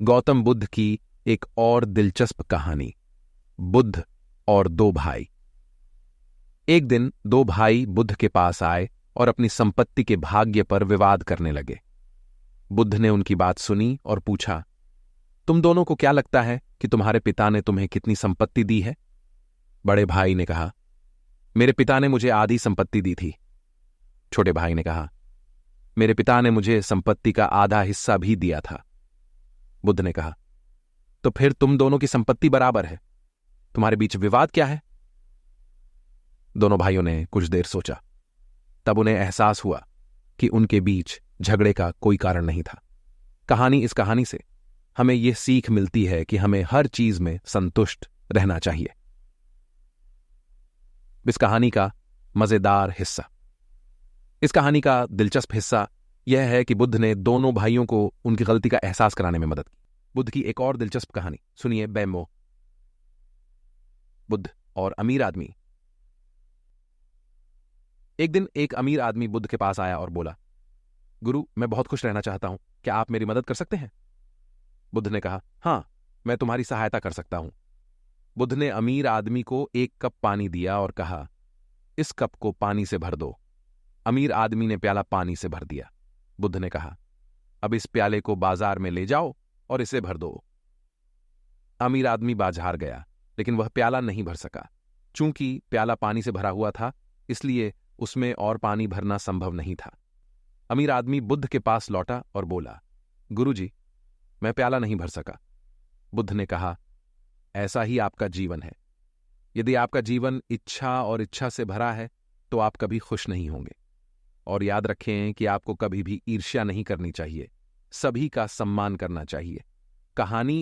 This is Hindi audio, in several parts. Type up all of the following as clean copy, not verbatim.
गौतम बुद्ध की एक और दिलचस्प कहानी। बुद्ध और दो भाई। एक दिन दो भाई बुद्ध के पास आए और अपनी संपत्ति के भाग्य पर विवाद करने लगे। बुद्ध ने उनकी बात सुनी और पूछा, तुम दोनों को क्या लगता है कि तुम्हारे पिता ने तुम्हें कितनी संपत्ति दी है? बड़े भाई ने कहा, मेरे पिता ने मुझे आधी संपत्ति दी थी। छोटे भाई ने कहा, मेरे पिता ने मुझे संपत्ति का आधा हिस्सा भी दिया था। बुद्ध ने कहा, तो फिर तुम दोनों की संपत्ति बराबर है, तुम्हारे बीच विवाद क्या है? दोनों भाइयों ने कुछ देर सोचा। तब उन्हें एहसास हुआ कि उनके बीच झगड़े का कोई कारण नहीं था। इस कहानी से हमें यह सीख मिलती है कि हमें हर चीज में संतुष्ट रहना चाहिए। इस कहानी का मजेदार हिस्सा, इस कहानी का दिलचस्प हिस्सा यह है कि बुद्ध ने दोनों भाइयों को उनकी गलती का एहसास कराने में मदद की। बुद्ध की एक और दिलचस्प कहानी सुनिए। बेमो। बुद्ध और अमीर आदमी। एक दिन एक अमीर आदमी बुद्ध के पास आया और बोला, गुरु, मैं बहुत खुश रहना चाहता हूं, क्या आप मेरी मदद कर सकते हैं? बुद्ध ने कहा, हां, मैं तुम्हारी सहायता कर सकता हूं। बुद्ध ने अमीर आदमी को एक कप पानी दिया और कहा, इस कप को पानी से भर दो। अमीर आदमी ने प्याला पानी से भर दिया। बुद्ध ने कहा, अब इस प्याले को बाजार में ले जाओ और इसे भर दो। अमीर आदमी बाजार गया, लेकिन वह प्याला नहीं भर सका। चूंकि प्याला पानी से भरा हुआ था, इसलिए उसमें और पानी भरना संभव नहीं था। अमीर आदमी बुद्ध के पास लौटा और बोला, गुरुजी, मैं प्याला नहीं भर सका। बुद्ध ने कहा, ऐसा ही आपका जीवन है। यदि आपका जीवन इच्छा और इच्छा से भरा है तो आप कभी खुश नहीं होंगे। और याद रखें कि आपको कभी भी ईर्ष्या नहीं करनी चाहिए, सभी का सम्मान करना चाहिए।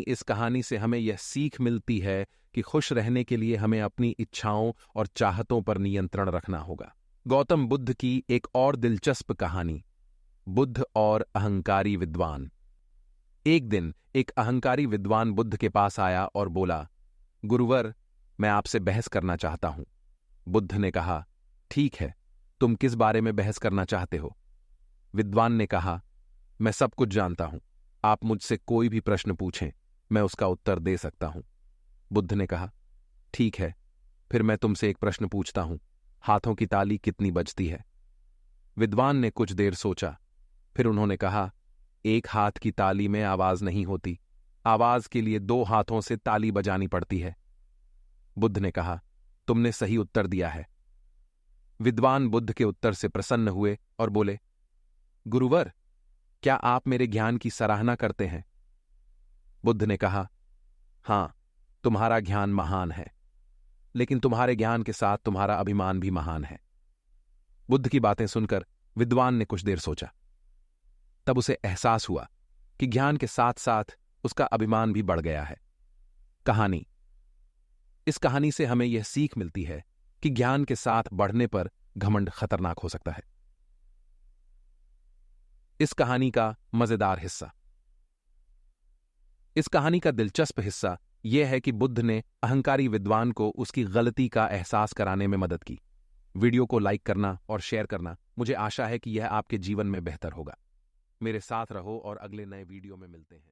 इस कहानी से हमें यह सीख मिलती है कि खुश रहने के लिए हमें अपनी इच्छाओं और चाहतों पर नियंत्रण रखना होगा। गौतम बुद्ध की एक और दिलचस्प कहानी। बुद्ध और अहंकारी विद्वान। एक दिन एक अहंकारी विद्वान बुद्ध के पास आया और बोला, गुरुवर, मैं आपसे बहस करना चाहता हूं। बुद्ध ने कहा, ठीक है, तुम किस बारे में बहस करना चाहते हो? विद्वान ने कहा, मैं सब कुछ जानता हूं, आप मुझसे कोई भी प्रश्न पूछें, मैं उसका उत्तर दे सकता हूं। बुद्ध ने कहा, ठीक है, फिर मैं तुमसे एक प्रश्न पूछता हूं, हाथों की ताली कितनी बजती है? विद्वान ने कुछ देर सोचा, फिर उन्होंने कहा, एक हाथ की ताली में आवाज नहीं होती, आवाज के लिए दो हाथों से ताली बजानी पड़ती है। बुद्ध ने कहा, तुमने सही उत्तर दिया है। विद्वान बुद्ध के उत्तर से प्रसन्न हुए और बोले, गुरुवर, क्या आप मेरे ज्ञान की सराहना करते हैं? बुद्ध ने कहा, हां, तुम्हारा ज्ञान महान है, लेकिन तुम्हारे ज्ञान के साथ तुम्हारा अभिमान भी महान है। बुद्ध की बातें सुनकर विद्वान ने कुछ देर सोचा। तब उसे एहसास हुआ कि ज्ञान के साथ साथ उसका अभिमान भी बढ़ गया है। इस कहानी से हमें यह सीख मिलती है कि ज्ञान के साथ बढ़ने पर घमंड खतरनाक हो सकता है। इस कहानी का मजेदार हिस्सा, इस कहानी का दिलचस्प हिस्सा यह है कि बुद्ध ने अहंकारी विद्वान को उसकी गलती का एहसास कराने में मदद की। वीडियो को लाइक करना और शेयर करना, मुझे आशा है कि यह आपके जीवन में बेहतर होगा। मेरे साथ रहो और अगले नए वीडियो में मिलते हैं।